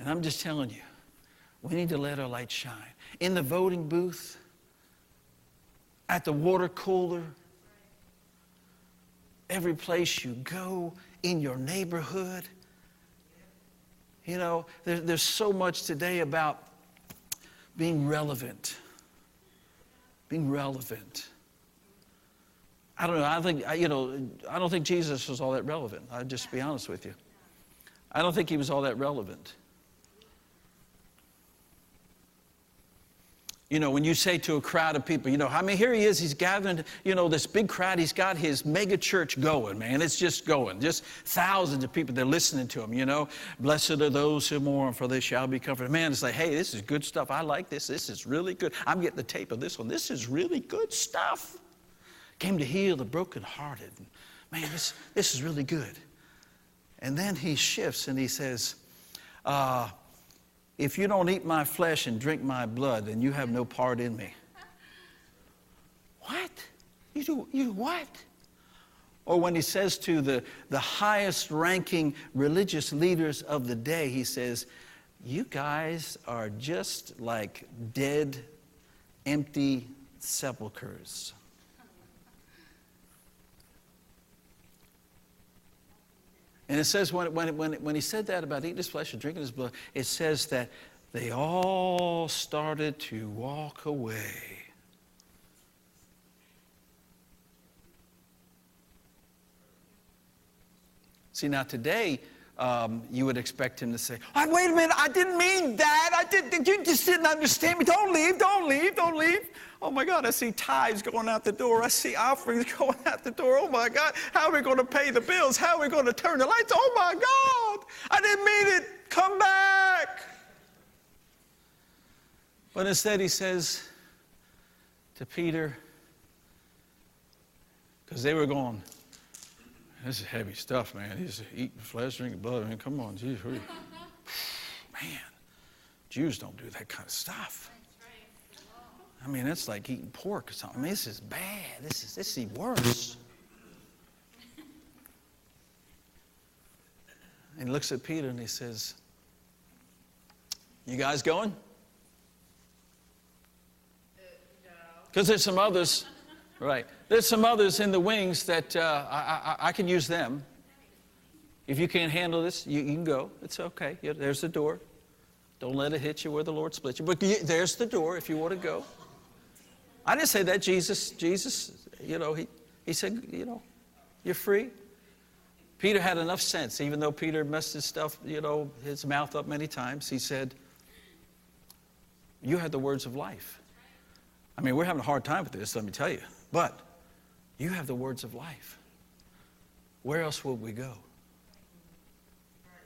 And I'm just telling you, we need to let our light shine. In the voting booth, at the water cooler, every place you go, in your neighborhood. You know, there's so much today about being relevant. Being relevant. I don't know. I don't think Jesus was all that relevant. I'll just be honest with you. I don't think he was all that relevant. You know, when you say to a crowd of people, I mean, here he is, he's gathering, this big crowd. He's got his mega church going, man. It's just going. Just thousands of people, they're listening to him, Blessed are those who mourn, for they shall be comforted. Man, it's like, hey, this is good stuff. I like this. This is really good. I'm getting the tape of this one. This is really good stuff. Came to heal the brokenhearted. Man, this is really good. And then he shifts and he says, if you don't eat my flesh and drink my blood, then you have no part in me. What? You do what? Or when he says to the highest ranking religious leaders of the day, he says, you guys are just like dead, empty sepulchers. And it says when he said that about eating his flesh and drinking his blood, it says that they all started to walk away. See, now today, you would expect him to say, oh, wait a minute, I didn't mean that. You just didn't understand me. Don't leave, don't leave, don't leave. Oh my God, I see tithes going out the door. I see offerings going out the door. Oh my God, how are we going to pay the bills? How are we going to turn the lights? Oh my God, I didn't mean it. Come back. But instead he says to Peter, because they were going, this is heavy stuff, man. He's eating flesh, drinking blood. I mean, come on, geez. Man, Jews don't do that kind of stuff. I mean, it's like eating pork or something. I mean, this is bad. This is even worse. And he looks at Peter and he says, you guys going? Because there's some others, right. There's some others in the wings that I can use them. If you can't handle this, you can go. It's okay. There's the door. Don't let it hit you where the Lord splits you. But there's the door if you want to go. I didn't say that. Jesus, he said, you're free. Peter had enough sense, even though Peter messed his stuff, his mouth up many times. He said, you have the words of life. I mean, we're having a hard time with this, let me tell you. But you have the words of life. Where else would we go?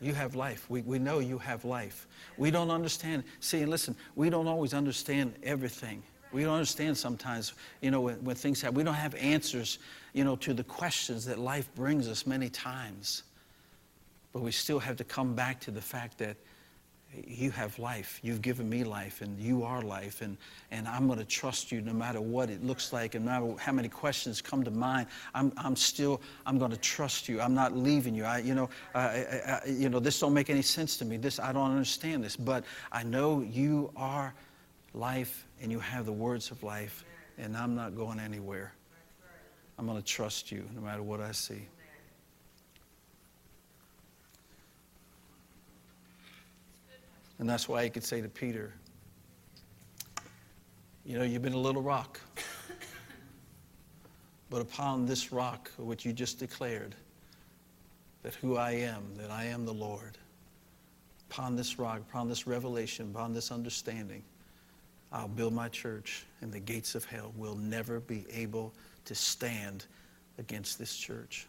You have life. We know you have life. We don't understand. See, and listen, we don't always understand everything. We don't understand sometimes, when things happen. We don't have answers, to the questions that life brings us many times. But we still have to come back to the fact that you have life. You've given me life, and you are life. And I'm going to trust you no matter what it looks like, and no matter how many questions come to mind. I'm going to trust you. I'm not leaving you. This don't make any sense to me. I don't understand this. But I know you are life, and you have the words of life, and I'm not going anywhere. I'm going to trust you no matter what I see. And that's why he could say to Peter, you've been a little rock, but upon this rock which you just declared, that who I am, that I am the Lord, upon this rock, upon this revelation, upon this understanding, I'll build my church, and the gates of hell will never be able to stand against this church.